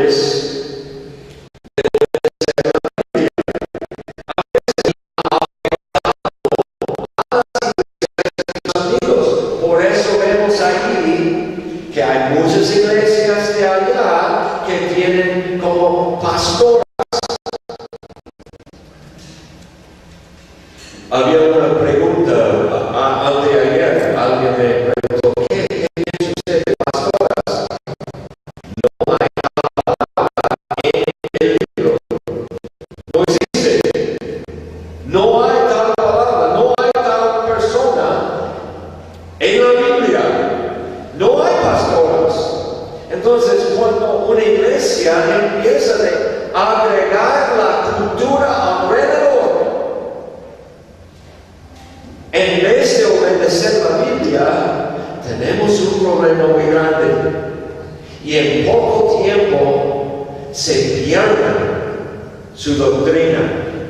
antes por eso vemos ahí que hay muchas iglesias de allá que tienen como pastoras. Había una pregunta anteayer, alguien me preguntó, ¿qué piensa usted de pastoras? No hay en el libro, no existe, no hay tal palabra, no hay tal persona en la Biblia, no hay pastoras. Entonces, cuando una iglesia empieza a agregar la cultura alrededor, en vez de obedecer la Biblia, tenemos un problema muy grande. Y en poco tiempo se pierde su doctrina.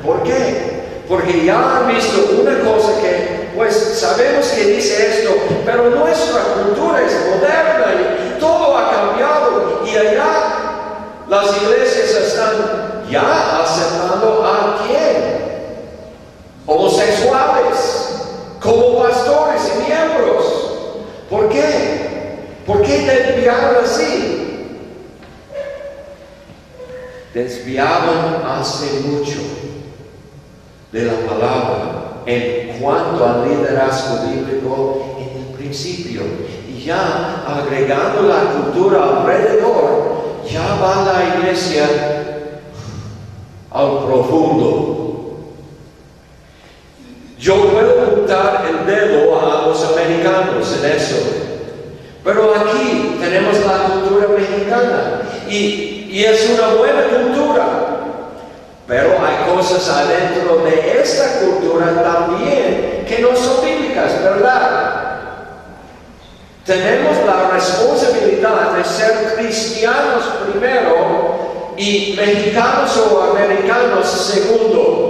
¿Por qué? Porque ya han visto una cosa que, pues sabemos que dice esto, pero nuestra cultura es moderna y todo ha cambiado. Y allá las iglesias están ya aceptando a quién? Homosexuales como pastores y miembros. ¿Por qué? ¿Por qué desviaron así? Desviaban hace mucho de la palabra en cuanto al liderazgo bíblico en el principio. Y ya agregando la cultura alrededor, ya va la iglesia al profundo. Yo puedo apuntar el dedo a los americanos en eso, pero aquí tenemos la cultura mexicana y es una buena cultura, pero hay cosas adentro de esta cultura también que no son bíblicas, ¿verdad? Tenemos la responsabilidad de ser cristianos primero y mexicanos o americanos segundo.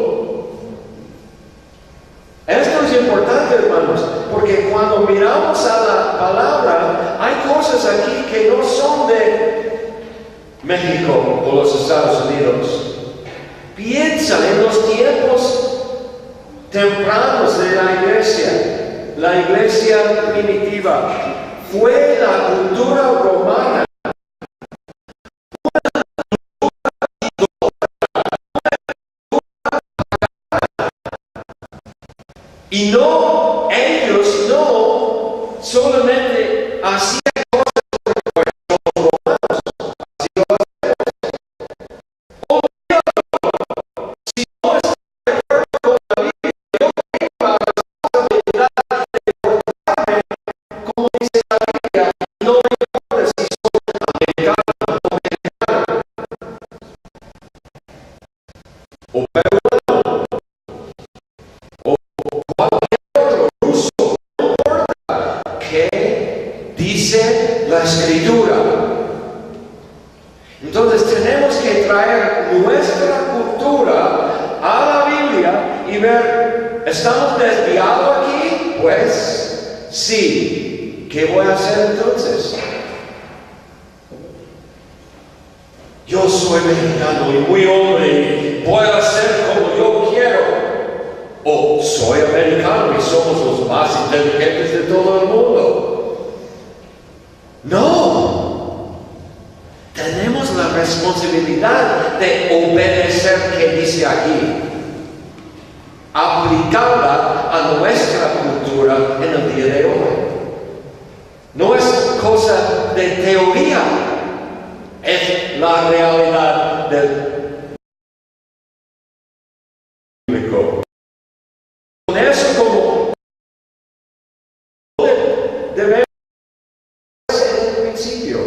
Esto es importante, hermanos, porque cuando miramos a la palabra, hay cosas aquí que no son de México o los Estados Unidos. Piensa en los tiempos tempranos de la iglesia primitiva. Fue la cultura romana. Y no, ellos no solamente hacían cosas porque somos romanos, si no está de acuerdo con la Biblia, yo tengo la responsabilidad de portarme como dice la Biblia, no me importa si soy americano o mexicano, o peruano, o cualquier otro ruso, no importa qué dice la Escritura. Entonces tenemos que traer nuestra cultura a la Biblia y ver, ¿estamos desviados aquí? Pues sí. ¿Qué voy a hacer entonces? Yo soy mexicano y muy hombre y voy a hacer como yo quiero. O soy americano y somos los más inteligentes de todo el mundo. No. Tenemos la responsabilidad de obedecer que dice aquí. Aplicarla a nuestra cultura en el día de hoy. No es cosa de teoría, es la realidad del público. Con eso como debemos ser en el principio.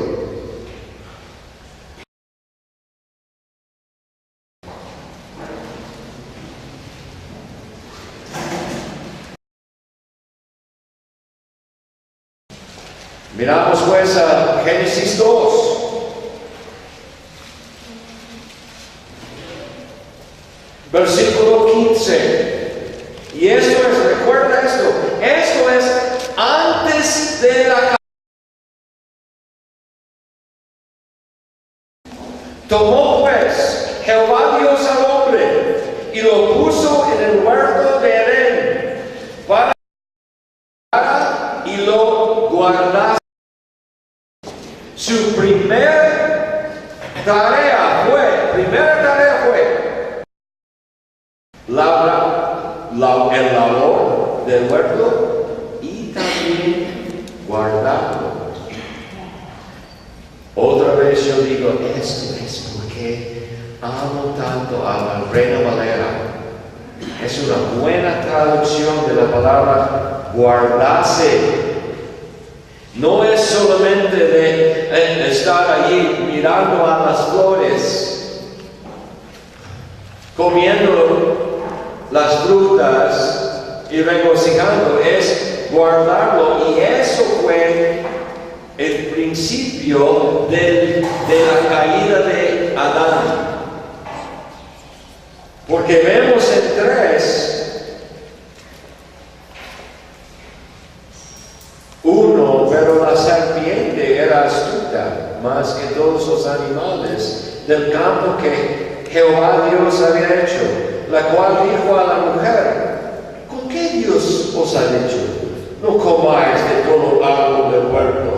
Miramos pues a Génesis 2. Versículo 15. Y esto es, recuerda esto es antes de la Tomó pues Jehová Dios al hombre y lo puso en el huerto de Edén para y lo guardase. Su primera tarea fue el labor del huerto y también guardarlo. Otra vez yo digo, esto es porque amo tanto a la Reina Valera. Es una buena traducción de la palabra guardarse. No es solamente de estar allí mirando a las flores, comiendo las frutas y regocijando, es guardarlo. Y eso fue el principio de la caída de Adán. Porque vemos en 3:1, pero la serpiente era astuta más que todos los animales del campo que Jehová Dios había hecho, la cual dijo a la mujer: ¿con qué Dios os ha dicho? No comáis de todo árbol del huerto.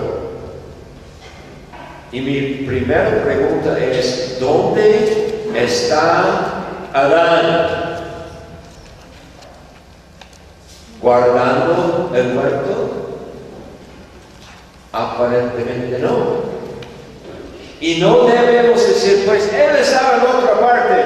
Y mi primera pregunta es: ¿dónde está Adán? ¿Guardando el huerto? Aparentemente no. Y no debemos decir, pues él estaba en otra parte.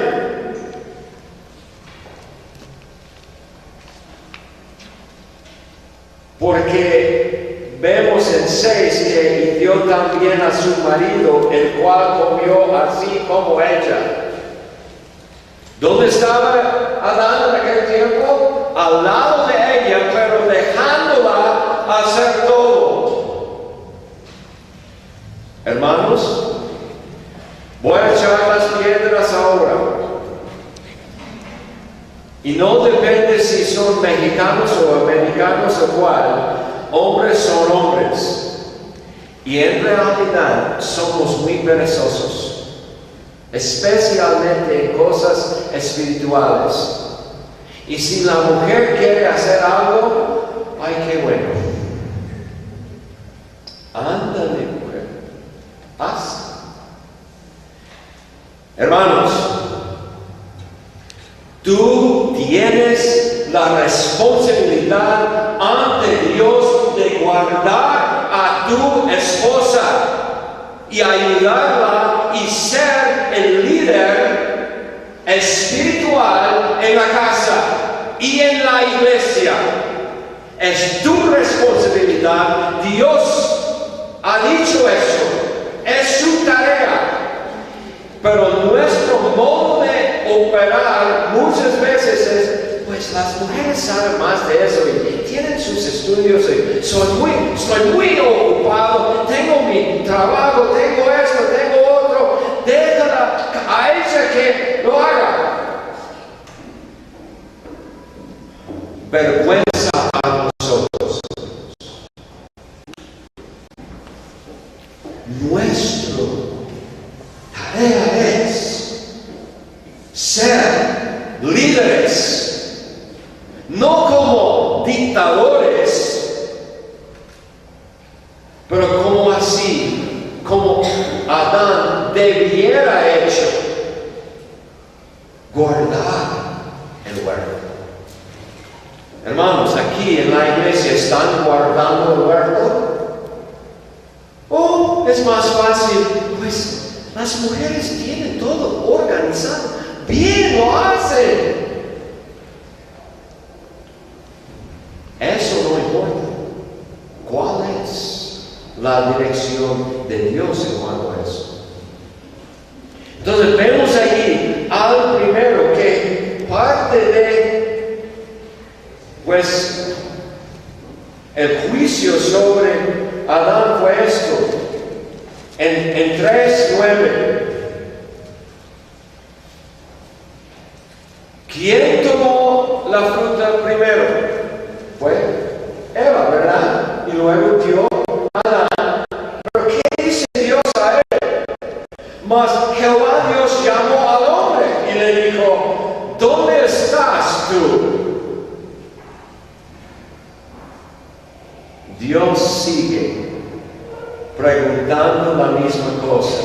Porque vemos en 6 que dio también a su marido, el cual comió así como ella. ¿Dónde estaba Adán en aquel tiempo? Al lado de ella, pero dejándola hacer todo. Hermanos, voy a echar las piedras ahora. Y no depende si son mexicanos o americanos o cual. Hombres son hombres. Y en realidad somos muy perezosos. Especialmente en cosas espirituales. Y si la mujer quiere hacer algo, ¡ay, qué bueno! Ándale, mujer, haz. Hermanos, tú tienes la responsabilidad ante Dios de guardar a tu esposa y ayudarla y ser el líder espiritual en la casa y en la iglesia. Es tu responsabilidad. Dios ha dicho eso. Es su tarea. Pero nuestro modo de operar muchas veces es, pues las mujeres saben más de eso y tienen sus estudios y estoy muy ocupado, tengo mi trabajo, tengo esto, tengo otro, déjala a ella que lo haga. Vergüenza a nosotros. Nuestra tarea es ser líderes, no como dictadores, pero como así, como Adán debiera hecho, guardar el huerto. Hermanos, aquí en la iglesia están guardando el huerto. Oh, es más fácil, pues las mujeres tienen todo organizado. Bien lo hacen. Eso no importa. ¿Cuál es la dirección de Dios en cuanto a eso? Entonces vemos allí al primero que parte de, pues, el juicio sobre Adán fue esto. En 3:9. ¿Quién tomó la fruta primero? Fue Eva, ¿verdad? Y luego dio Adán. ¿Pero qué dice Dios a él? Mas Jehová Dios llamó al hombre y le dijo, ¿dónde estás tú? Dios sigue preguntando la misma cosa.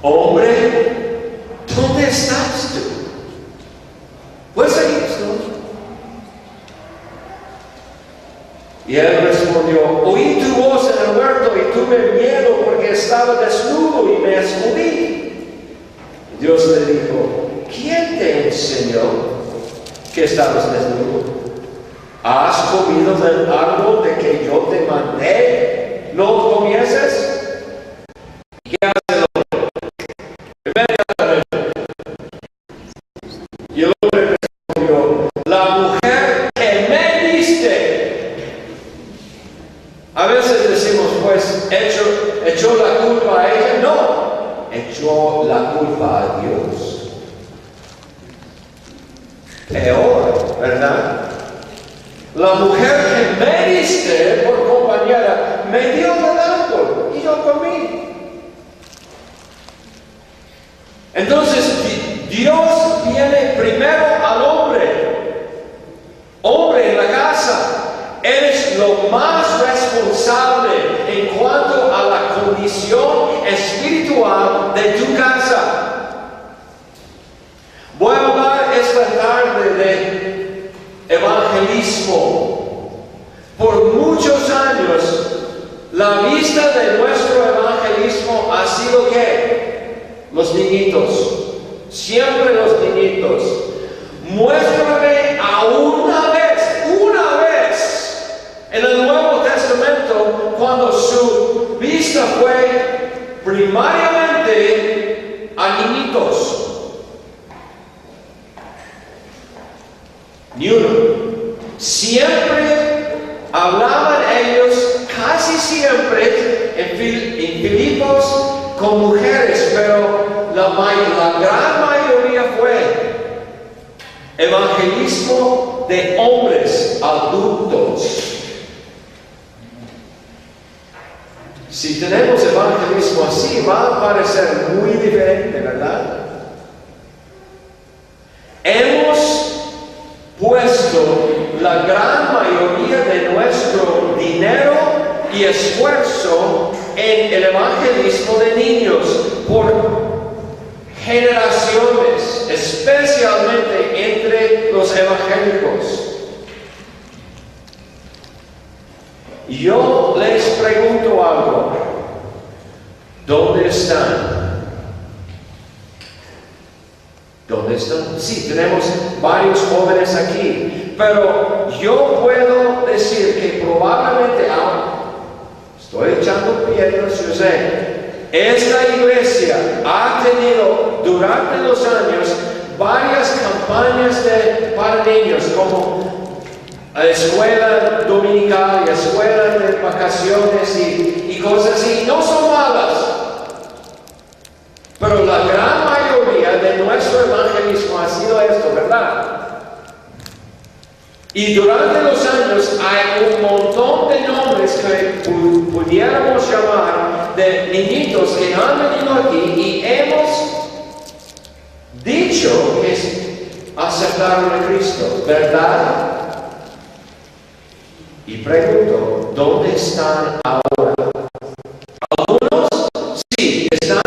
Hombre, ¿dónde estás tú? Pues ahí estoy. Y él respondió, oí tu voz en el huerto y tuve miedo porque estaba desnudo y me escondí. Dios le dijo, ¿quién te enseñó que estabas desnudo? ¿Has comido del árbol de que yo te mandé? ¿No comieses? ¿Qué hace el hombre? Inmediatamente. Y el hombre respondió, la mujer que me diste. A veces decimos, pues, echó la culpa a ella. No, echó la culpa a Dios. Peor, ¿verdad? La mujer que me diste por compañera me dio del árbol y yo comí. Entonces, Dios viene primero al hombre. Hombre en la casa. Eres lo más responsable en cuanto a la condición espiritual de tu casa. Voy a hablar esta tarde de evangelismo. Por muchos años, la vista de nuestro evangelismo ha sido ¿qué? Los niñitos. Siempre los niñitos. Muéstrame a una vez. En el Nuevo Testamento, cuando su vista fue primariamente a niñitos. Ni uno. Siempre hablaban ellos, casi siempre, en Filipos con mujeres, pero la gran mayoría fue evangelismo de hombres adultos. Si tenemos evangelismo así, va a parecer muy diferente, ¿verdad? Hemos puesto la gran mayoría de nuestro dinero y esfuerzo en el evangelismo de niños por generaciones, especialmente entre los evangélicos. Yo les pregunto algo. ¿Dónde están? ¿Dónde están? Sí, tenemos varios jóvenes aquí, pero yo puedo decir que probablemente estoy echando piedras, yo sé. Esta iglesia ha tenido durante los años varias campañas para niños, como escuela dominical y escuela de vacaciones y cosas así. No son malas, pero la gran mayoría de nuestro evangelismo ha sido esto, ¿verdad? Y durante los años hay un montón de nombres que pudiéramos llamar de niñitos que han venido aquí y hemos dicho que aceptaron a Cristo, ¿verdad? Y pregunto, ¿dónde están ahora? Algunos sí, están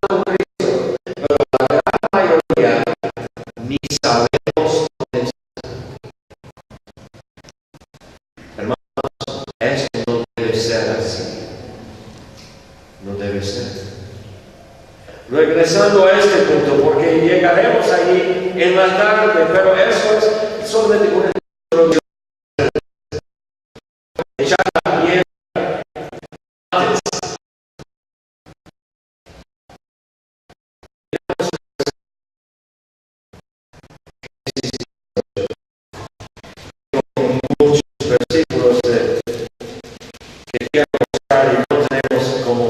con Cristo, pero la gran mayoría ni sabemos dónde están. Hermanos, esto no debe ser así. No debe ser. Regresando a este punto, porque llegaremos allí en la tarde, pero eso es solamente una introducción. Echar la piedra antes. Muchos versículos que quiero buscar y no tenemos, como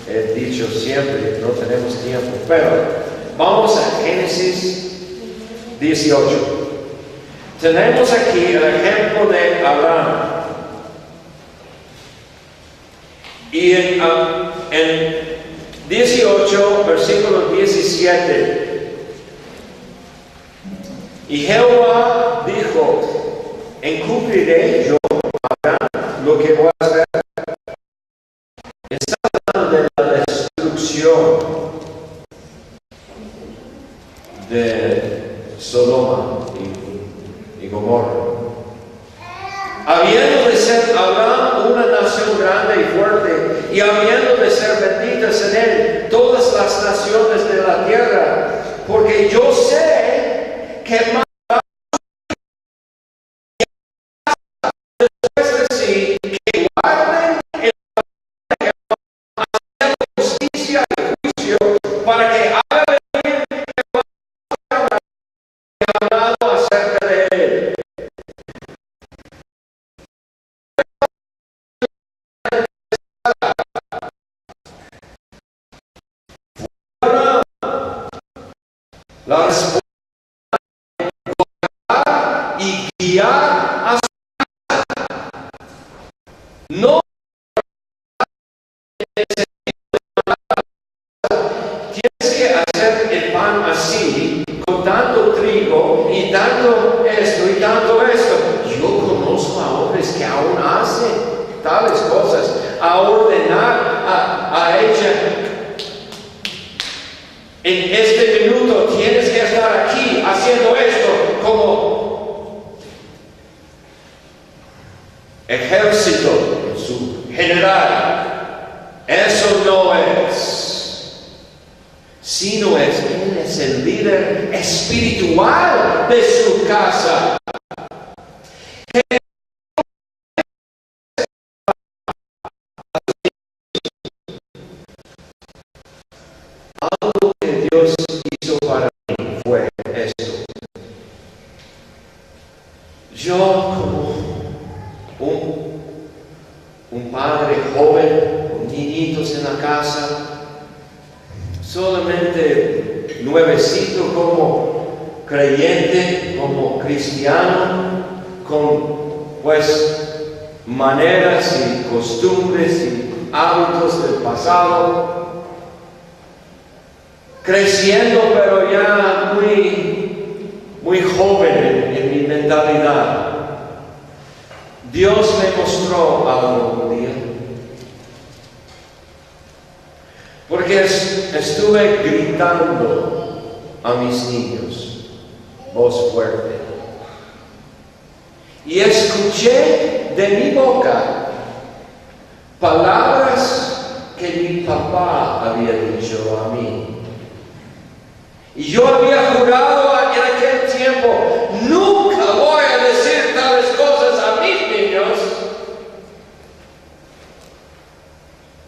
he dicho siempre, no tenemos tiempo, pero vamos a Génesis 18. Tenemos aquí el ejemplo de Abraham. Y en 18, versículo 17. Y Jehová dijo, encubriré yo lo que voy a hacer. Está hablando de la destrucción de Sodoma y Gomorra. Habiendo de ser Abraham una nación grande y fuerte, y habiendo de ser benditas en él todas las naciones de la tierra, porque yo sé que más después de sí, que guarden el haciendo justicia y juicio, para que haga venir hablado acerca de él. La respuesta es y guiar a su casa. No tienes que hacer el pan así, con tanto trigo y tanto esto y tanto esto. Yo conozco a hombres que aún hacen tales cosas, a ordenar a ella. En este minuto tienes que estar aquí haciendo esto como ejército, su general. Eso no es. Sino es, él es el líder espiritual de su casa. Algo que Dios hizo para mí fue esto. Yo como un padre joven, con niñitos en la casa, solamente nuevecito como creyente, como cristiano, con pues maneras y costumbres y hábitos del pasado, creciendo, pero ya muy joven en mi mentalidad. Dios me mostró algo un día. Porque estuve gritando a mis niños, voz fuerte. Y escuché de mi boca palabras que mi papá había dicho a mí. Y yo había jurado en aquel tiempo, nunca voy a decir tales cosas a mis niños.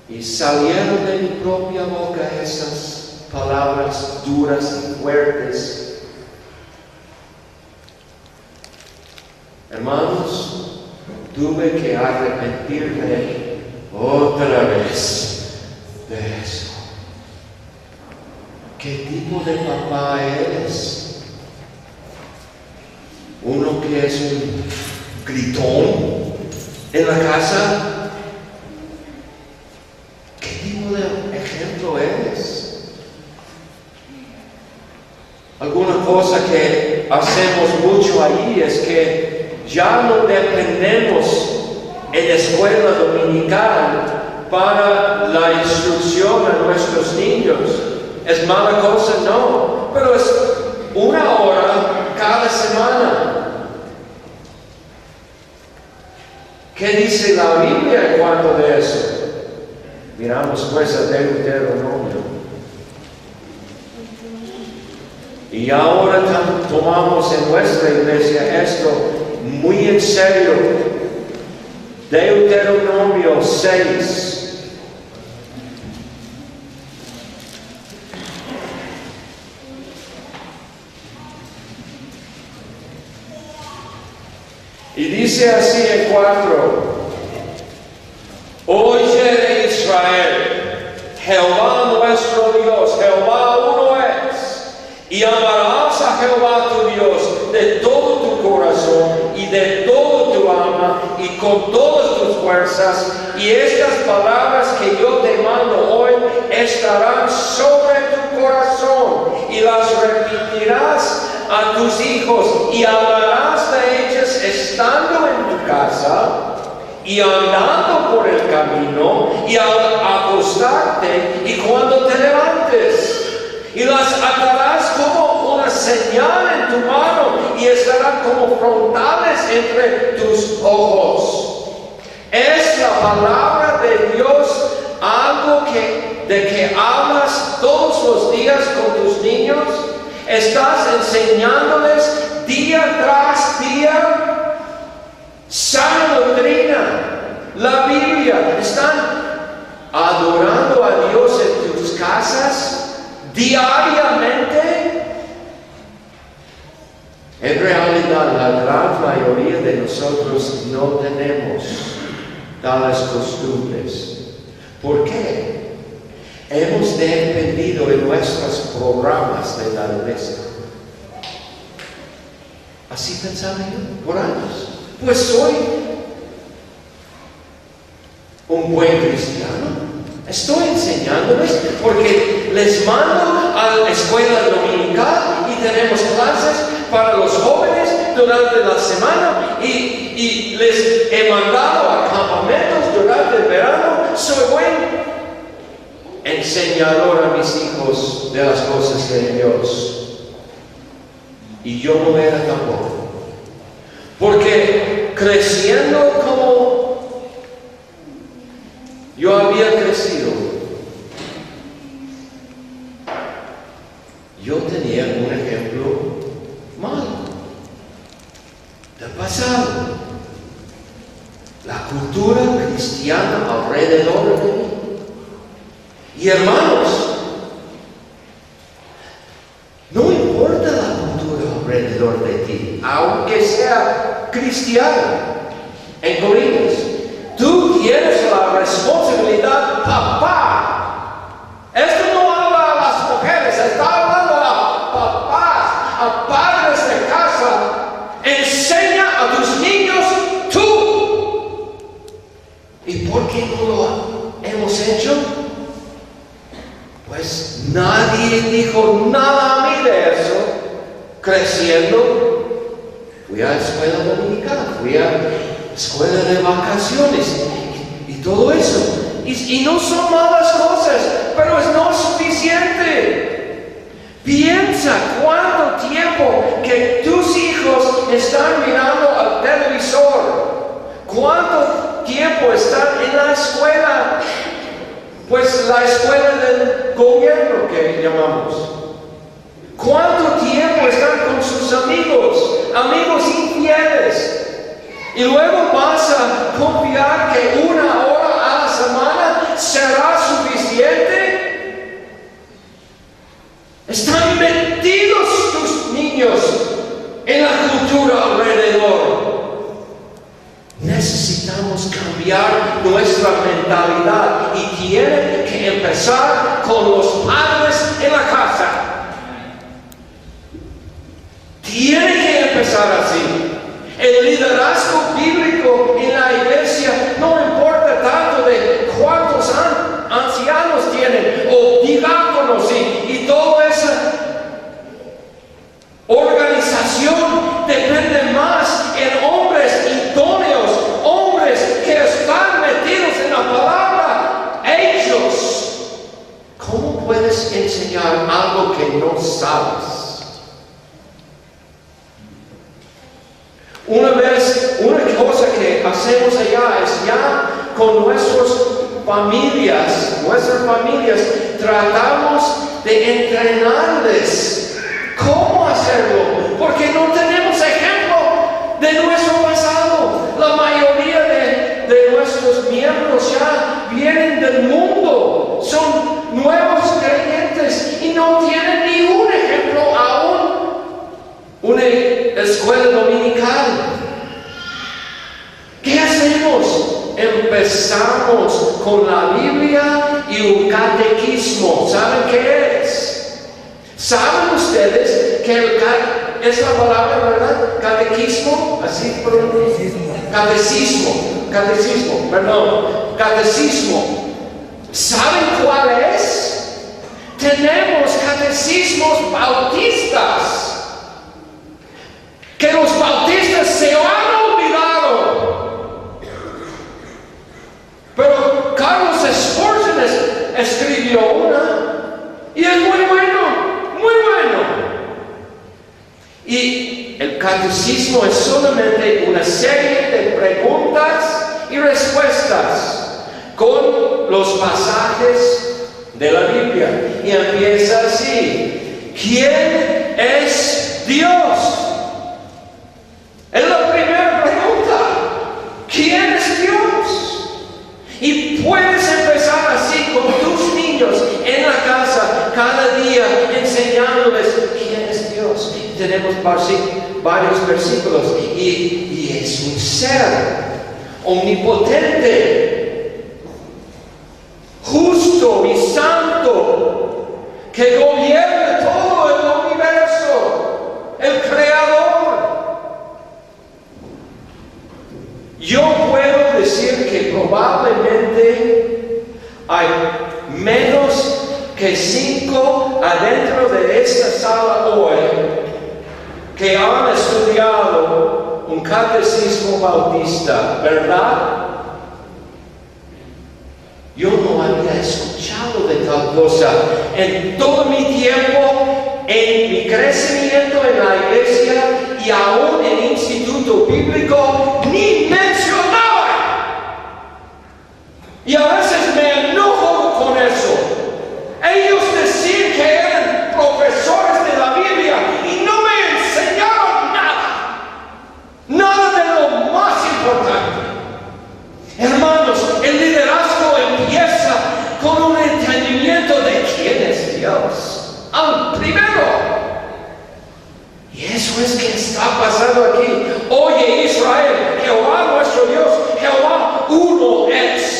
Y salieron de mi propia boca esas palabras duras y fuertes. Hermanos, tuve que arrepentirme otra vez de eso. ¿Qué tipo de papá eres? ¿Uno que es un gritón en la casa? ¿Qué tipo de ejemplo eres? Alguna cosa que hacemos mucho ahí es que ya no dependemos en la escuela dominical para la instrucción a nuestros niños. ¿Es mala cosa? No, pero es 1 hora cada semana. ¿Qué dice la Biblia en cuanto de eso? Miramos pues a Deuteronomio. Y ahora tomamos en nuestra iglesia esto muy en serio. Deuteronomio 6. Y dice así en 4, oye Israel, Jehová nuestro Dios, Jehová uno es, y amarás a Jehová tu Dios de todo tu corazón y de todo tu alma y con todas tus fuerzas, y estas palabras que yo te mando hoy estarán sobre tu corazón, y las repetirás a tus hijos, y hablarás de ellas estando en tu casa, y andando por el camino, y al acostarte, y cuando te levantes. Y las atarás como una señal en tu mano, y estarán como frontales entre tus ojos. Es la palabra de Dios algo de que hablas todos los días con tus niños. Estás enseñándoles día tras día sana doctrina, la Biblia. Están adorando a Dios en tus casas diariamente. En realidad, la gran mayoría de nosotros no tenemos tales costumbres. ¿Por qué? Hemos dependido de nuestros programas de la iglesia. Así pensaba yo por años. Pues soy un buen cristiano. Estoy enseñándoles porque les mando a la escuela dominical y tenemos clases para los jóvenes durante la semana y les he mandado a campamentos durante el verano. Soy buen enseñador a mis hijos de las cosas de Dios. Y yo no era tampoco. Porque creciendo como yo había crecido, yo tenía un ejemplo malo del pasado. La cultura cristiana alrededor de mí. Y hermanos, no importa la cultura alrededor de ti, aunque sea cristiana, en Corintios, tú tienes la responsabilidad, papá. Esto no habla a las mujeres, está hablando a papás, a padres de casa. Enseña a tus niños tú. ¿Y por qué no lo hemos hecho? Pues nadie dijo nada a mí de eso. Creciendo, fui a la escuela dominical, fui a escuela de vacaciones y todo eso. Y no son malas cosas, pero es no suficiente. Piensa cuánto tiempo que tus hijos están mirando al televisor. Cuánto tiempo están en la escuela. Pues la escuela del gobierno que llamamos. ¿Cuánto tiempo están con sus amigos infieles? Y luego vas a confiar que 1 hora a la semana será suficiente. Están metidos tus niños en la cultura alrededor. Necesitamos cambiar nuestra mentalidad y tiene que empezar con los padres en la casa. Tiene que empezar así. El liderazgo bíblico en la iglesia no importa tanto de cuántos ancianos tienen o diáconos y toda esa organización depende más en hombres idóneos, hombres que están metidos en la palabra. Ellos, ¿cómo puedes enseñar algo que no sabes? Una cosa que hacemos allá es ya con nuestras familias, tratamos de entrenarles cómo hacerlo, porque no tenemos ejemplo de nuestro pasado. La mayoría de nuestros miembros ya vienen del mundo, son nuevos creyentes y no tienen ningún ejemplo aún. Una escuela dominical. ¿Qué hacemos? Empezamos con la Biblia y un catequismo. ¿Saben qué es? ¿Saben ustedes que es la palabra, verdad? Catequismo, así pronuncia. catecismo. ¿Saben cuál es? Tenemos catecismos bautistas, que los bautistas se han olvidado. Pero Carlos Spurgeon escribió una, y es muy bueno. Y el catecismo es solamente una serie de preguntas y respuestas con los pasajes de la Biblia. Y empieza así: ¿quién es Dios? Es la primera pregunta. ¿Quién es Dios? Y puedes empezar así con tus niños en la casa, cada día enseñándoles quién es Dios. Tenemos varios versículos, y es un ser omnipotente, justo y santo, que gobierna todo el universo, el creador. Yo puedo decir que probablemente hay menos que 5 adentro de esta sala hoy que han estudiado un catecismo bautista, ¿verdad? Yo no había escuchado de tal cosa en todo mi tiempo, en mi crecimiento en la iglesia y aún en instituto bíblico, ni mencionaba. Y a veces me enojo con eso. Ellos decían que eran profesores de la Biblia y no me enseñaron nada de lo más importante. Hermanos, el liderazgo empieza con un entendimiento de quién es Dios. Primero. Y eso es que está pasando aquí. Oye, Israel, Jehová nuestro Dios, Jehová uno es.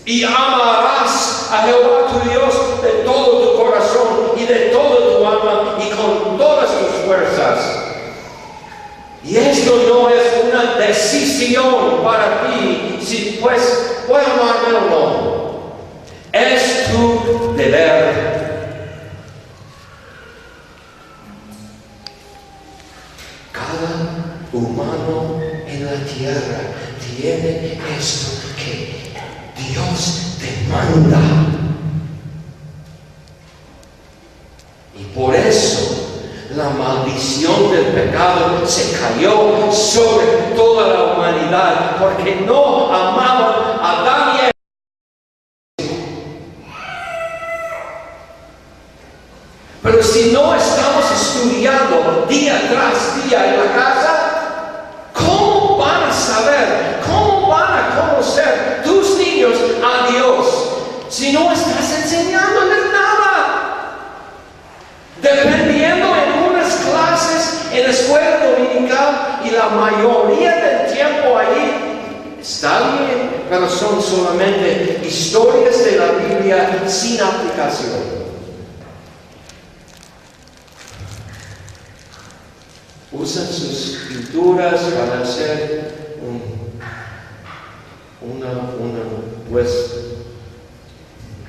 Y amarás a Jehová tu Dios de todo tu corazón y de todo tu alma y con todas tus fuerzas. Y esto no es una decisión para ti, si pues voy a amarme o no. Es tu deber. Cada humano en la tierra tiene esto que Dios demanda. Y por eso la maldición del pecado se cayó sobre toda la humanidad, porque no amaban a Adán y Eva. Pero si no estamos estudiando día tras día en la casa, ¿cómo van a saber? ¿Cómo van a conocer tus niños a Dios si no estás enseñándoles nada? Dependiendo en unas clases en la escuela dominical y la mayoría del tiempo ahí está bien, pero son solamente historias de la Biblia sin aplicación. Usan sus pinturas para hacer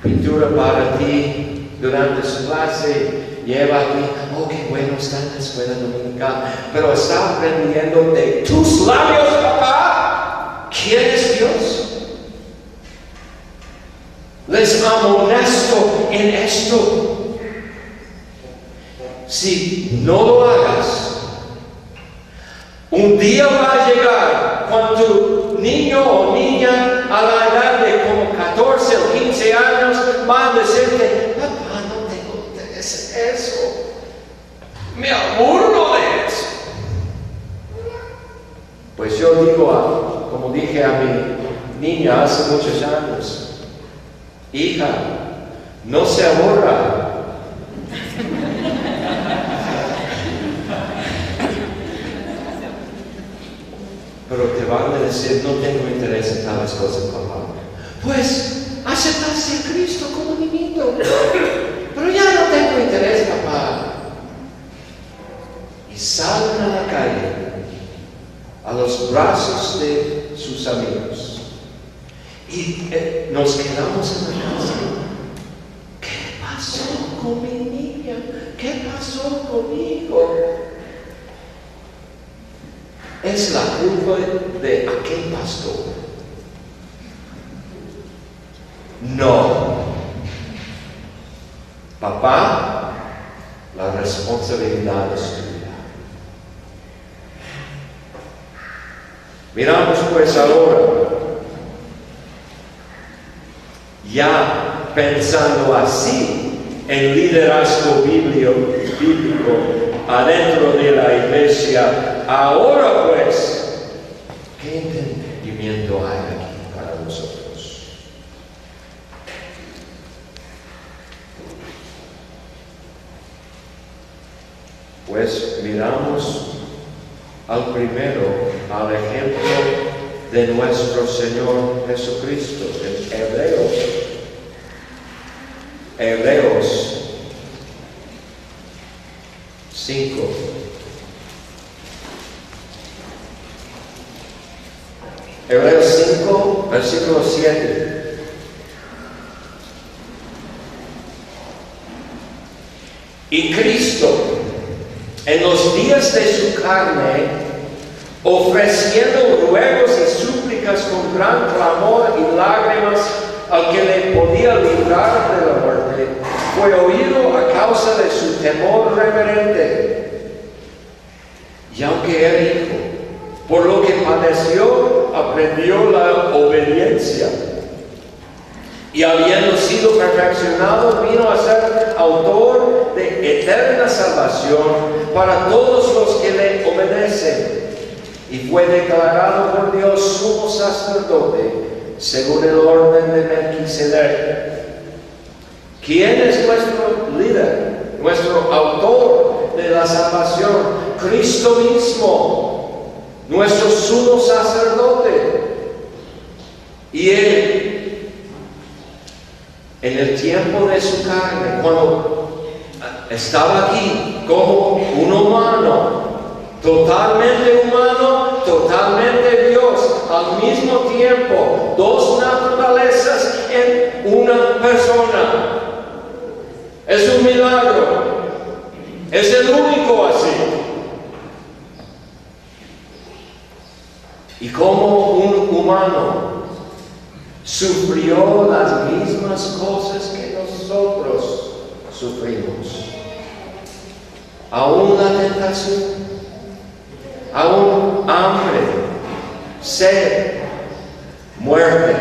pintura para ti durante su clase. Lleva aquí, oh, qué bueno está en la escuela dominical, pero está aprendiendo de tus labios, papá, ¿quién es Dios? Les amonesto en esto. Si no lo hagas, un día va a llegar cuando tu niño o niña a la edad de como 14 o 15 años va a decirte: papá, no tengo interés en eso, me aburro de eso. Pues yo digo, como dije a mi niña hace muchos años: hija, no se aburra. Pero te van a decir: no tengo interés en tales cosas, papá. Pues aceptaste a Cristo como niñito. Pero ya no tengo interés, papá. Y salen a la calle a los los brazos de sus amigos. Y nos quedamos en la casa. ¿Qué pasó con mi niña? ¿Qué pasó conmigo? Es la culpa de aquel pastor. No. Papá, la responsabilidad es tuya. Miramos pues ahora, ya pensando así en liderazgo bíblico adentro de la iglesia, ahora pues, ¿qué entendimiento hay aquí para nosotros? Pues miramos al primero, al ejemplo de nuestro Señor Jesucristo, en Hebreos 5. Hebreos 5, versículo 7. Y Cristo, en los días de su carne, ofreciendo ruegos y súplicas con gran clamor y lágrimas al que le podía librar de la muerte, fue oído a causa de su temor reverente. Y aunque era hijo, por lo que padeció, aprendió la obediencia. Y habiendo sido perfeccionado, vino a ser autor de eterna salvación para todos los que le obedecen. Y fue declarado por Dios sumo sacerdote según el orden de Melquisedec. ¿Quién es nuestro líder, nuestro autor de la salvación? Cristo mismo, nuestro sumo sacerdote. Y Él, en el tiempo de su carne, cuando estaba aquí como un humano, totalmente humano, totalmente Dios, al mismo tiempo, dos naturalezas en una persona. Es un milagro. Es el único así. Y como un humano, sufrió las mismas cosas que nosotros sufrimos. Aún la tentación, aún hambre, sed, muerte.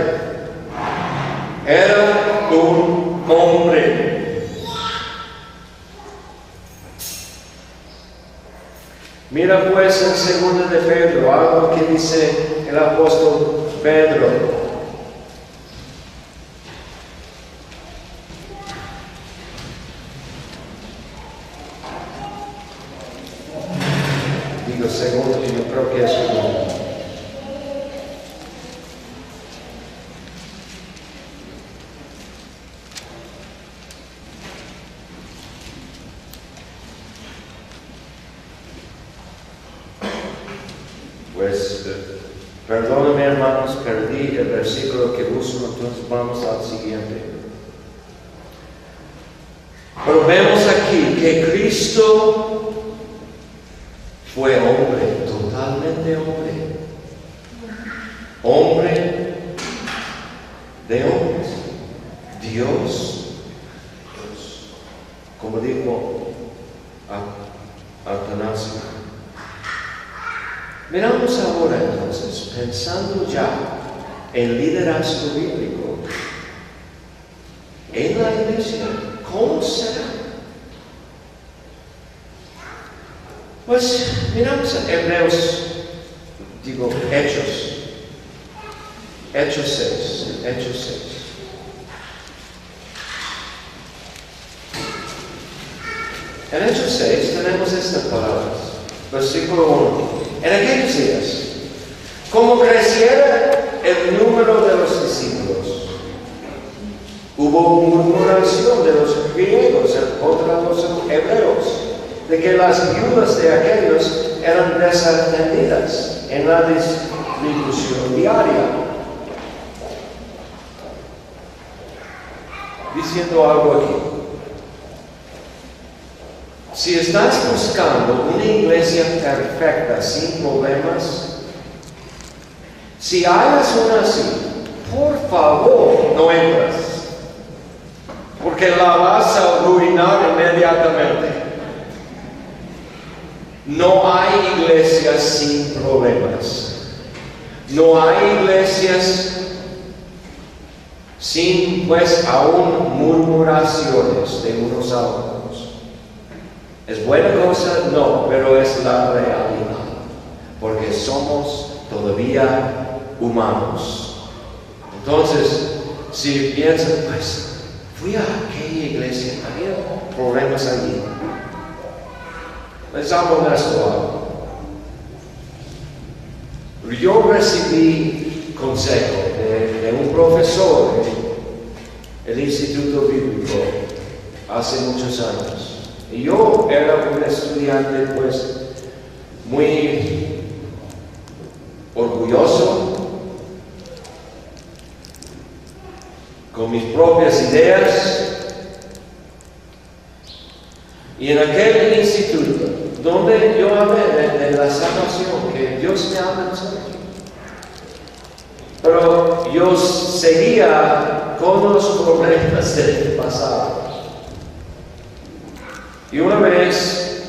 Era un hombre. Mira pues en 2 de Pedro, algo que dice el apóstol Pedro. Digo segundo, yo creo que es segundo. Pues, perdóname hermanos, perdí el versículo que busco, entonces vamos al siguiente. Pero vemos aquí que Cristo fue hombre, totalmente hombre. Hombre de hombres. Dios. Como dijo Atanasio. Miramos ahora entonces, pensando ya en liderazgo bíblico, en la iglesia, ¿cómo será? Pues miramos a Hechos 6. En Hechos 6 tenemos estas palabras, versículo 1. En aquellos días, como creciera el número de los discípulos, hubo murmuración de los griegos contra los hebreos, de que las viudas de aquellos eran desatendidas en la discusión diaria, diciendo algo aquí. Si estás buscando una iglesia perfecta, sin problemas, si hayas una así, por favor, no entras, porque la vas a arruinar inmediatamente. No hay iglesias sin problemas. No hay iglesias sin, pues, aún murmuraciones de unos a otros. ¿Es buena cosa? No, pero es la realidad, porque somos todavía humanos. Entonces, si piensan, pues, fui a aquella iglesia, había problemas allí. Les hago algo. Yo recibí consejo de un profesor del Instituto Bíblico hace muchos años. Y yo era un estudiante, pues, muy orgulloso, con mis propias ideas. Y en aquel instituto, donde yo hablé de la salvación, que Dios me habla en salvación, pero yo seguía con los problemas del pasado. Y una vez,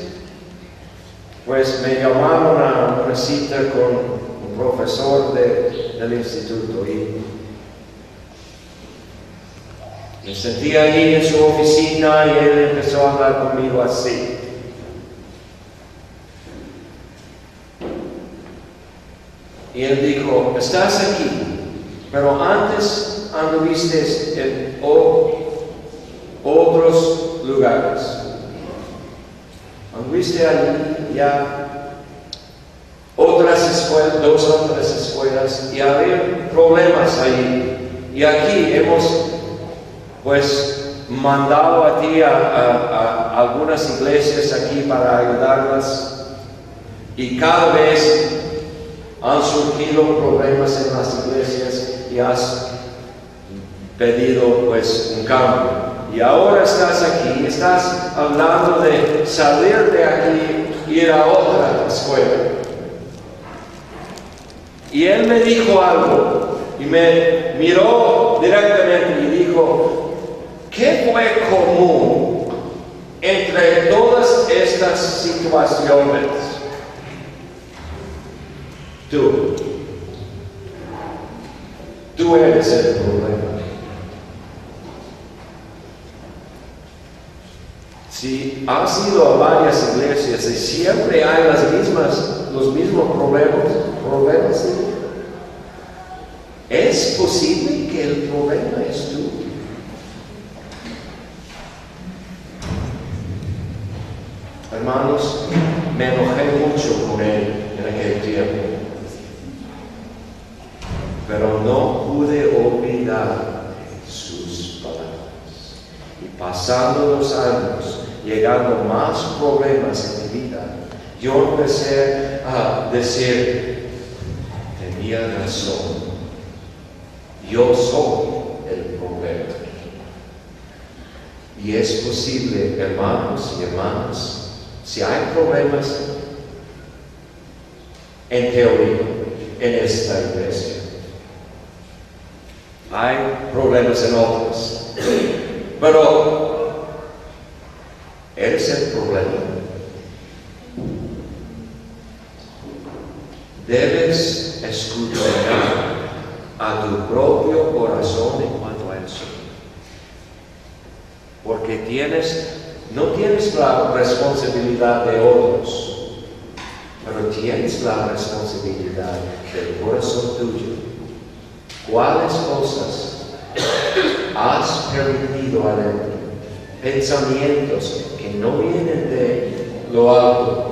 pues me llamaron a una cita con un profesor del instituto y me sentí allí en su oficina y él empezó a hablar conmigo así. Y él dijo, estás aquí, pero antes anduviste en otros lugares. Anduviste allí ya otras escuelas, 2 otras escuelas, y había problemas allí. Y aquí hemos, pues, mandado a ti a algunas iglesias aquí para ayudarlas, y cada vez han surgido problemas en las iglesias y has pedido, pues, un cambio. Y ahora estás aquí, estás hablando de salir de aquí, ir a otra escuela. Y él me dijo algo y me miró directamente y dijo, ¿qué fue común entre todas estas situaciones? Tú eres el problema. Si has ido a varias iglesias y siempre hay los mismos problemas, ¿sí? ¿Es posible que el problema es tú? Hermanos, me enojé mucho con él en aquel tiempo, pero no pude olvidar sus palabras. Y pasando los años, llegando más problemas en mi vida, yo empecé a decir, tenía razón, yo soy el problema. Y es posible, hermanos y hermanas, si hay problemas en teoría en esta iglesia, hay problemas en otras, pero ¿eres el problema? Debes escudriñar a tu propio corazón en cuanto a eso, porque no tienes la responsabilidad de otros, pero tienes la responsabilidad del corazón tuyo. ¿Cuáles cosas has permitido adentro? Pensamientos que no vienen de lo alto.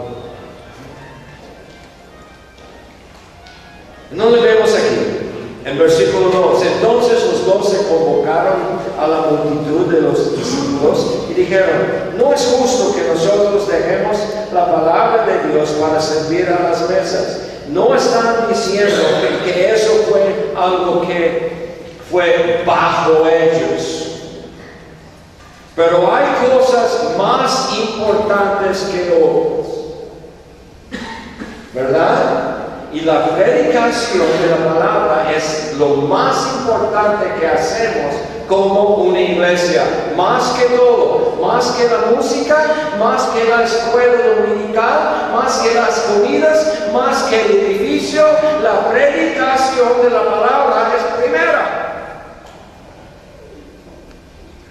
No lo vemos aquí. En versículo 2, entonces los 12 convocaron a la multitud de los discípulos y dijeron, no es justo que nosotros dejemos la palabra de Dios para servir a las mesas. no están diciendo que eso fue algo que fue bajo ellos. Pero hay cosas más importantes que otras, ¿verdad? Y la predicación de la palabra es lo más importante que hacemos como una iglesia. Más que todo, más que la música, más que la escuela dominical, más que las comidas, más que el edificio, la predicación de la palabra es primera.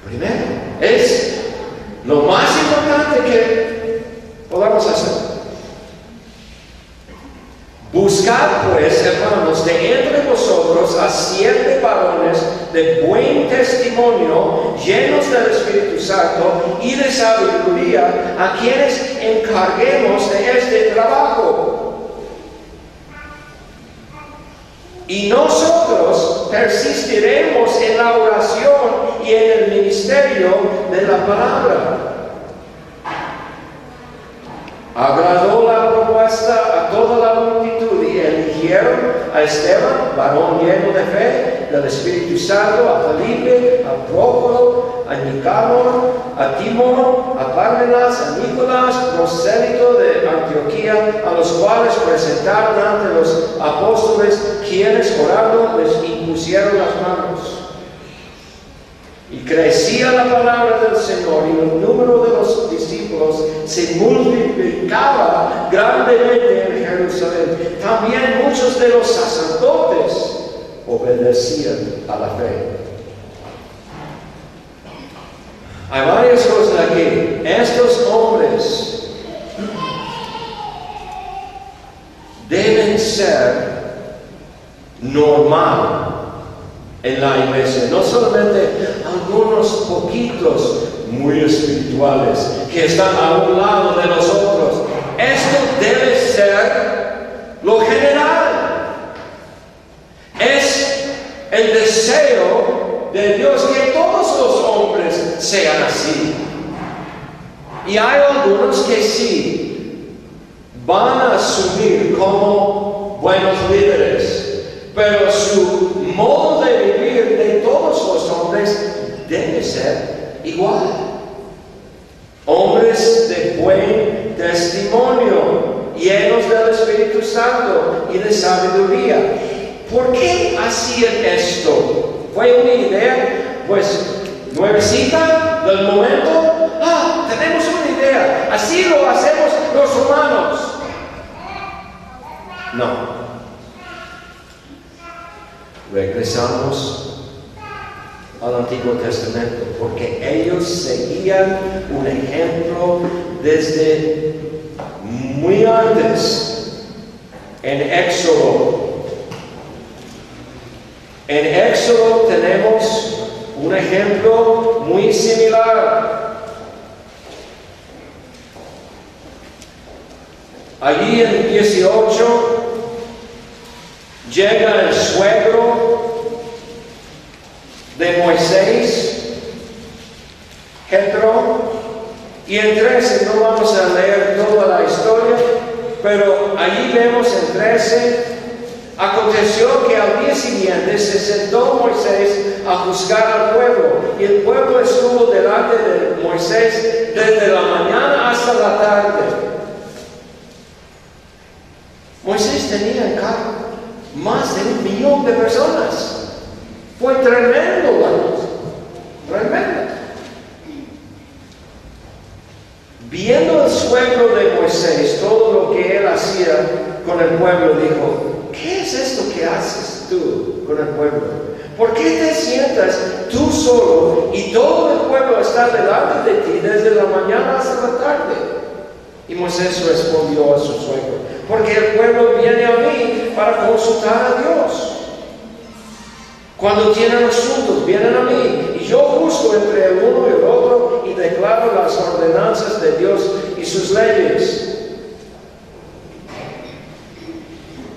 Primero, es lo más importante que podamos hacer. Buscad pues, hermanos, de entre vosotros a 7 varones de buen testimonio, llenos del Espíritu Santo y de sabiduría, a quienes encarguemos de este trabajo. Y nosotros persistiremos en la oración y en el ministerio de la palabra. Agradó la propuesta a toda la multitud y eligieron a Esteban, varón lleno de fe, del Espíritu Santo, a Felipe, a Prócoro, a Nicanor, a Timón, a Parmenas, a Nicolás, prosélito de Antioquía, a los cuales presentaron ante los apóstoles, quienes orando les impusieron las manos. Y crecía la palabra del Señor y el número de los discípulos se multiplicaba grandemente en Jerusalén. También muchos de los sacerdotes obedecían a la fe. Hay varias cosas aquí. Estos hombres deben ser normal en la iglesia, no solamente algunos poquitos muy espirituales que están a un lado de los otros. Esto debe ser lo general. Es el deseo de Dios que todos los hombres sean así. Y hay algunos que sí van a asumir como buenos líderes, pero su modo de vivir de todos los hombres debe ser igual. Hombres de buen testimonio, llenos del Espíritu Santo y de sabiduría. ¿Por qué hacían esto? ¿Fue una idea, pues, nuevecita del momento? Tenemos una idea. Así lo hacemos los humanos. No. Regresamos al Antiguo Testamento, porque ellos seguían un ejemplo desde muy antes. En Éxodo tenemos un ejemplo muy similar. Allí en 18 llega el suegro de Moisés, Jetro, y en 13, no vamos a leer toda la historia, pero allí vemos en 13, aconteció que al día siguiente se sentó Moisés a juzgar al pueblo, y el pueblo estuvo delante de Moisés desde la mañana hasta la tarde. Moisés tenía en cargo más de 1 millón de personas. Fue tremendo la cosa, tremendo. Viendo el suegro de Moisés todo lo que él hacía con el pueblo, dijo: ¿qué es esto que haces tú con el pueblo? ¿Por qué te sientas tú solo y todo el pueblo está delante de ti desde la mañana hasta la tarde? Y Moisés respondió a su suegro: porque el pueblo viene a mí para consultar a Dios. Cuando tienen asuntos, vienen a mí, y yo juzgo entre el uno y el otro, y declaro las ordenanzas de Dios y sus leyes.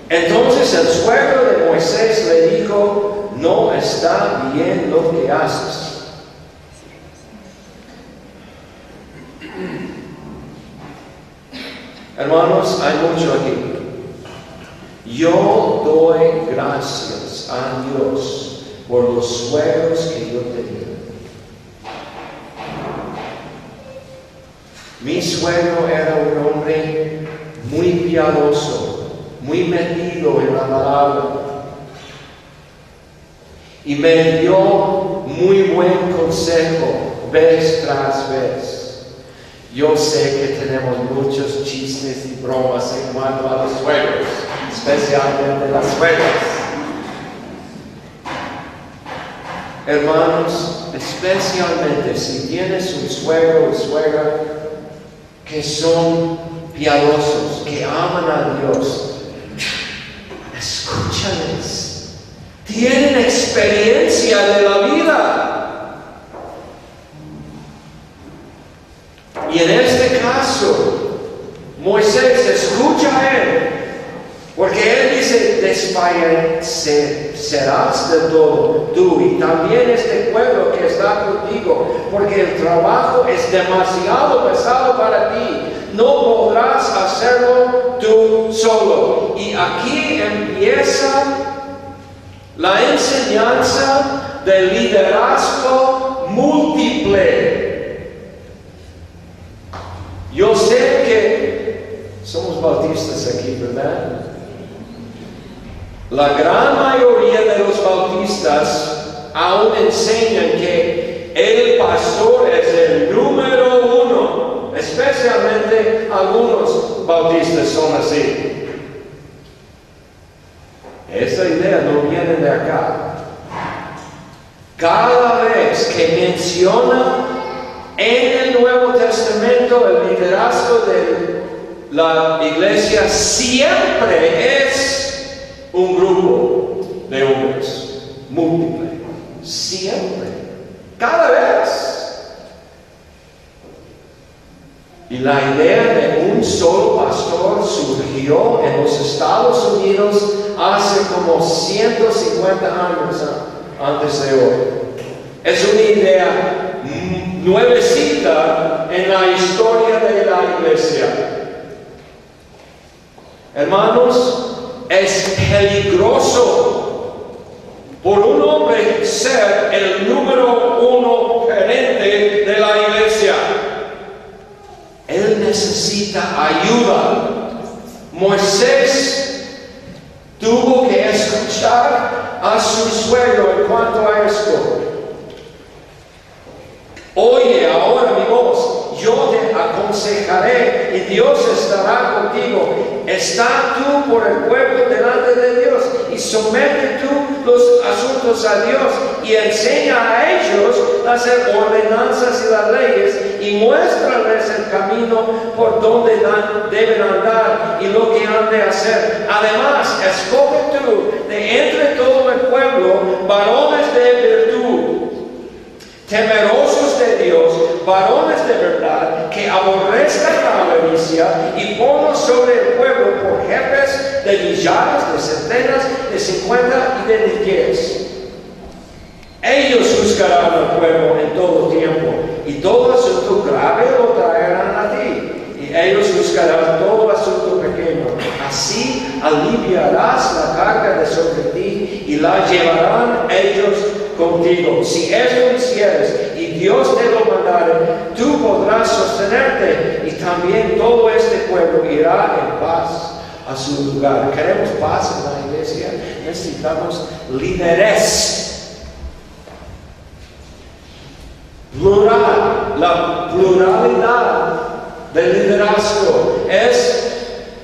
Entonces el suegro de Moisés le dijo: no está bien lo que haces. Hermanos, hay mucho aquí. Yo doy gracias a Dios por los suegros que yo tenía. Mi suegro era un hombre muy piadoso, muy metido en la palabra, y me dio muy buen consejo vez tras vez. Yo sé que tenemos muchos chistes y bromas en cuanto a los suegros, especialmente las suegras. Hermanos, especialmente si tienes un suegro o suegra que son piadosos, que aman a Dios, escúchales. Tienen experiencia de la vida. Y en este caso, Moisés escucha a él, porque él dice: desfallecerás de todo tú y también este pueblo que está contigo, porque el trabajo es demasiado pesado para ti. No podrás hacerlo tú solo. Y aquí empieza la enseñanza del liderazgo múltiple. Yo sé que somos bautistas aquí, ¿verdad? La gran mayoría de los bautistas aún enseñan que el pastor es el número uno. Especialmente algunos bautistas son así. Esa idea no viene de acá. Cada vez que menciona en el Nuevo Testamento el liderazgo de la iglesia, siempre es un grupo de hombres, múltiple. Siempre. Cada vez. Y la idea de un solo pastor surgió en los Estados Unidos hace como 150 años antes de hoy. Es una idea nuevecita en la historia de la iglesia. Hermanos, es peligroso por un hombre ser el número uno gerente de la iglesia. Él necesita ayuda. Moisés tuvo que escuchar a su suegro en cuanto a esto. Oye ahora mi voz, yo te aconsejaré y Dios estará contigo. Está tú por el pueblo delante de Dios y somete tú los asuntos a Dios y enseña a ellos las ordenanzas y las leyes y muéstrales el camino por donde deben andar y lo que han de hacer. Además, escoge tú de entre todo el pueblo varones de virtud, temerosos de Dios, varones de verdad, que aborrezcan la avaricia, y ponlos sobre el pueblo por jefes de millares, de centenas, de 50 y de 10. Ellos juzgarán al pueblo en todo tiempo, y todo asunto grave lo traerán a ti, y ellos juzgarán todo asunto pequeño. Así aliviarás la carga de sobre ti, y la llevarán ellos contigo. Si esto hicieres y Dios te lo mandare, tú podrás sostenerte, y también todo este pueblo irá en paz a su lugar. Queremos paz en la iglesia. Necesitamos líderes. Plural, la pluralidad del liderazgo es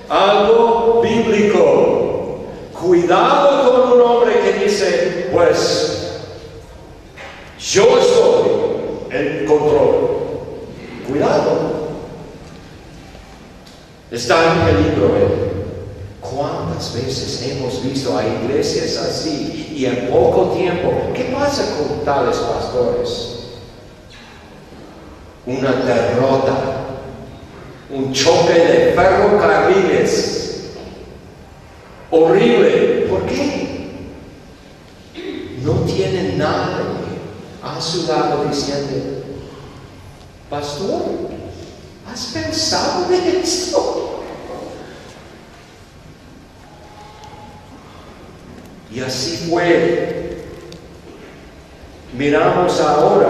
algo bíblico. Cuidado con un hombre que dice: pues yo estoy en control. Cuidado. Está en peligro él. ¿Cuántas veces hemos visto a iglesias así y en poco tiempo? ¿Qué pasa con tales pastores? Una derrota, un choque de ferrocarriles horrible. ¿Por qué? No tienen nada a su lado diciendo: pastor, ¿has pensado en esto? Y así fue. Miramos ahora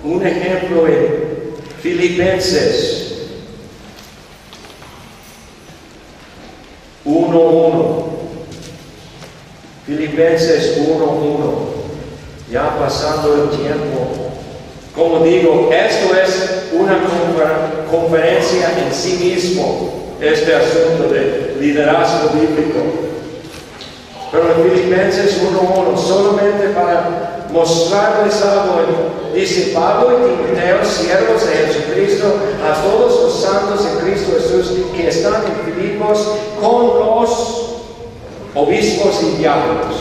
un ejemplo en Filipenses 1:1. Filipenses 1:1. Ya pasando el tiempo. Como digo, esto es una conferencia en sí mismo, este asunto de liderazgo bíblico. Pero en Filipenses 1:1, solamente para mostrarles algo, dice Pablo y Timoteo, siervos de Jesucristo, a todos los santos en Cristo Jesús que están en Filipos, con los obispos y diáconos.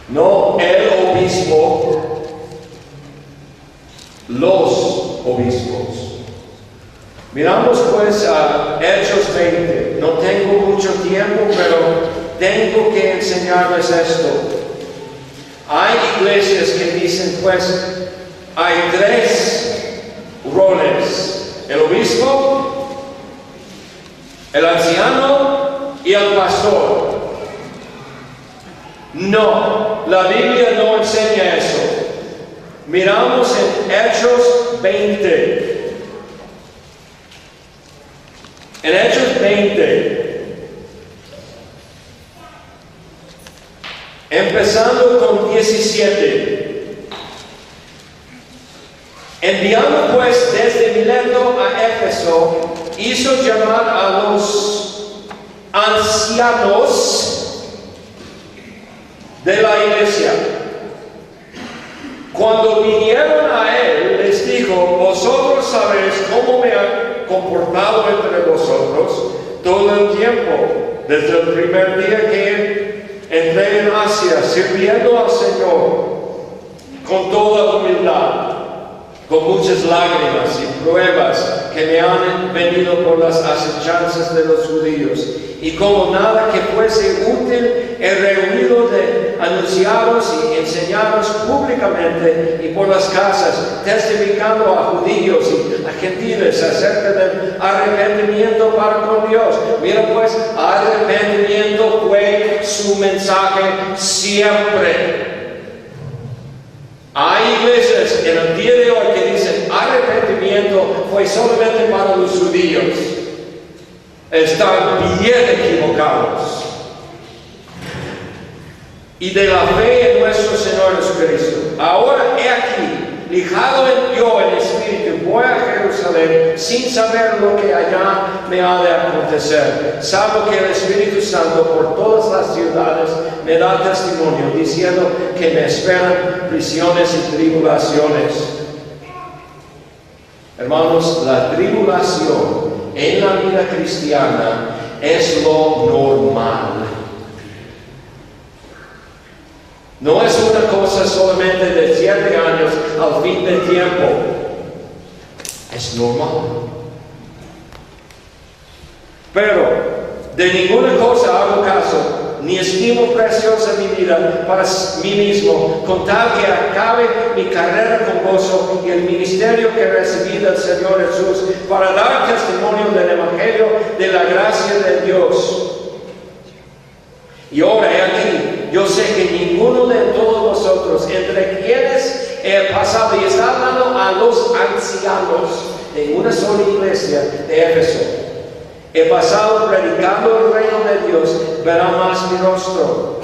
No el obispo, los obispos. Miramos pues a Hechos 20. No tengo mucho tiempo, pero tengo que enseñarles esto. Hay iglesias que dicen pues, hay 3 roles: el obispo, el anciano y el pastor. No, la Biblia no enseña eso. Miramos en Hechos 20. En Hechos 20, empezando con 17. Enviando pues desde Mileto a Éfeso, hizo llamar a los ancianos de la iglesia. Cuando vinieron a él, les dijo: vosotros sabéis cómo me he comportado entre vosotros todo el tiempo, desde el primer día que entré en Asia, sirviendo al Señor con toda humildad, con muchas lágrimas y pruebas que me han venido por las asechanzas de los judíos. Y como nada que fuese útil, he reunido de anunciaros y enseñaros públicamente y por las casas, testificando a judíos y a gentiles acerca del arrepentimiento para con Dios. Mira pues, arrepentimiento fue su mensaje siempre. Hay iglesias en el día de hoy que dicen arrepentimiento fue solamente para los judíos. Están bien equivocados. Y de la fe en nuestro Señor Jesucristo. Ahora he aquí, ligado yo en espíritu, voy a Jerusalén sin saber lo que allá me ha de acontecer. Salvo que el Espíritu Santo por todas las ciudades me da testimonio, diciendo que me esperan prisiones y tribulaciones. Hermanos, la tribulación en la vida cristiana es lo normal. No es una cosa solamente de 7 años al fin del tiempo. Es normal. Pero de ninguna cosa hago caso, ni estimo preciosa mi vida para mí mismo, con tal que acabe mi carrera con gozo y el ministerio que recibí del Señor Jesús, para dar testimonio del Evangelio de la gracia de Dios. Y ahora he aquí, yo sé que ninguno de todos vosotros, entre quienes he pasado, y está hablando a los ancianos de una sola iglesia de Éfeso, he pasado predicando el reino de Dios, verá más mi rostro.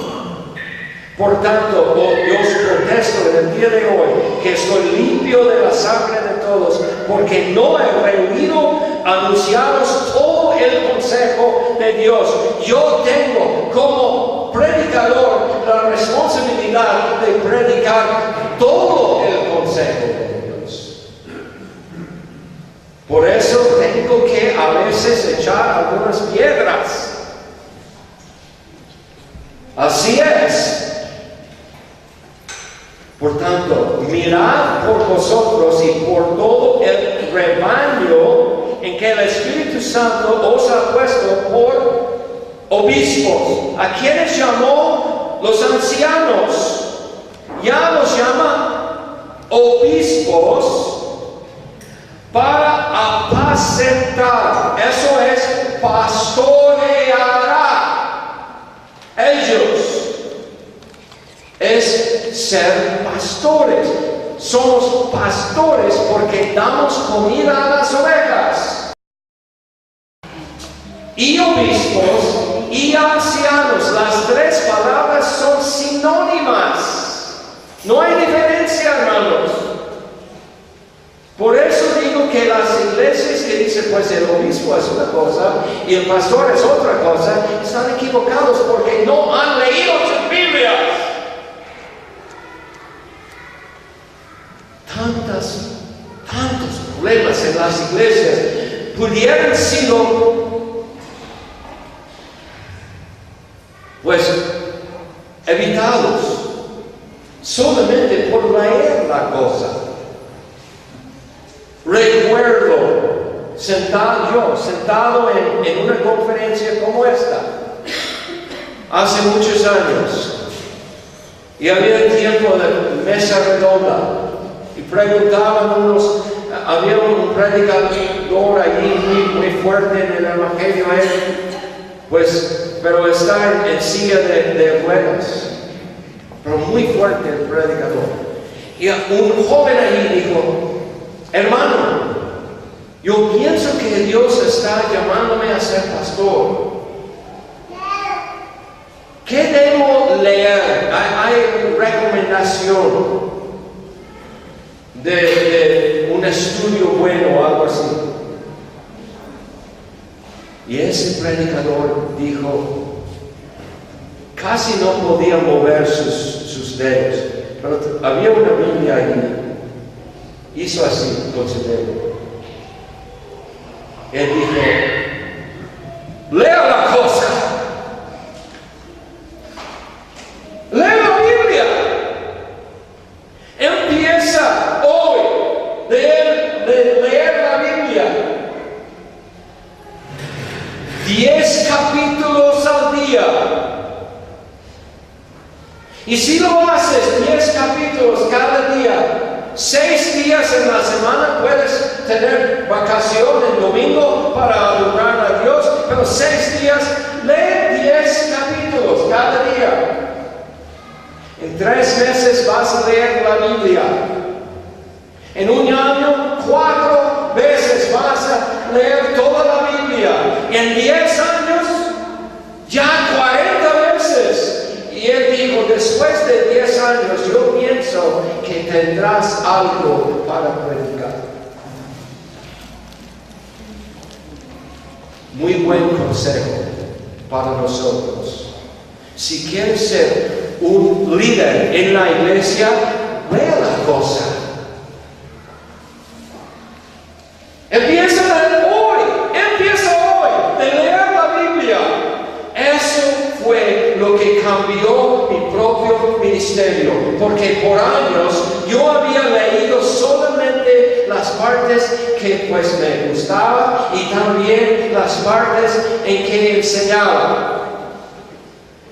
Por tanto, yo os protesto en el día de hoy que estoy limpio de la sangre de todos, porque no he reunido a anunciaros todo el consejo de Dios. Yo tengo como predicador la responsabilidad de predicar todo el consejo de Dios. Por eso tengo que a veces echar algunas piedras. Así es. Por tanto, mirad por vosotros y por todo el rebaño en que el Espíritu Santo os ha puesto por obispos. ¿A quienes llamó? Los ancianos. Ya los llama obispos para apacentar. Eso es pastorear. Él es ser pastores. Somos pastores porque damos comida a las ovejas. Y obispos y ancianos, las tres palabras son sinónimas. No hay diferencia, hermanos. Por eso digo que las iglesias que dicen, pues el obispo es una cosa y el pastor es otra cosa, están equivocados porque no han leído sus Biblias. Tantos problemas en las iglesias pudieran sido, pues, evitados solamente por leer la cosa. Recuerdo sentado en una conferencia como esta, hace muchos años, y había tiempo de mesa redonda, y preguntaban unos, había un predicador allí muy fuerte en el Evangelio, pues, pero está en silla de ruedas, pero muy fuerte el predicador. Y un joven allí dijo, hermano, yo pienso que Dios está llamándome a ser pastor. ¿Qué debo leer? ¿Hay recomendación de un estudio bueno o algo así? Y ese predicador dijo, casi no podía mover sus dedos, pero había una Biblia ahí. Hizo así con su dedo. Él dijo, lea la cosa. Lea la Biblia. Empieza hoy de leer la Biblia. 10 capítulos al día. Y si lo haces 10 capítulos cada día, 6 días en la semana, puedes tener vacación el domingo para adorar a Dios, pero 6 días, lee 10 capítulos cada día. En 3 meses vas a leer la Biblia. En un año, 4 veces vas a leer toda la Biblia. En 10 años, ya 40 veces. Y él dijo, después de 10 años, yo pienso que tendrás algo para predicar. Muy buen consejo para nosotros. Si quieres ser un líder en la iglesia, lea la cosa. Empieza hoy de leer la Biblia. Eso fue lo que cambió mi propio ministerio, porque por años yo había leído solamente las partes que pues me gustaban y también las partes en que enseñaba.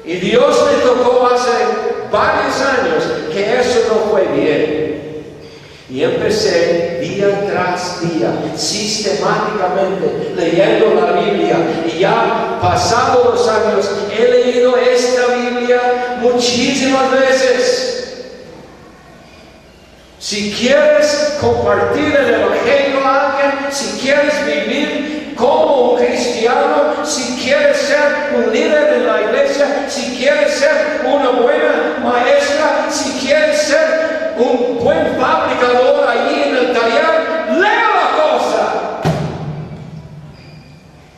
Y Dios me tocó hace varios años que eso no fue bien. Y empecé día tras día, sistemáticamente, leyendo la Biblia. Y ya pasados los años, he leído esta Biblia muchísimas veces. Si quieres compartir el Evangelio a alguien, si quieres vivir como un cristiano, si quieres ser un líder en la iglesia, si quieres ser una buena maestra, si quieres ser un buen fabricador allí en el taller, lea la cosa.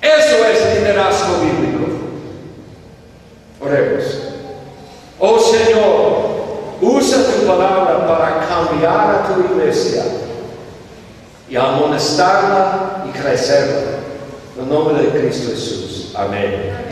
Eso es liderazgo bíblico. Oremos. Oh Señor, usa tu palabra para cambiar a tu iglesia y amonestarla y crecerla. En el nombre de Cristo Jesús. Amén.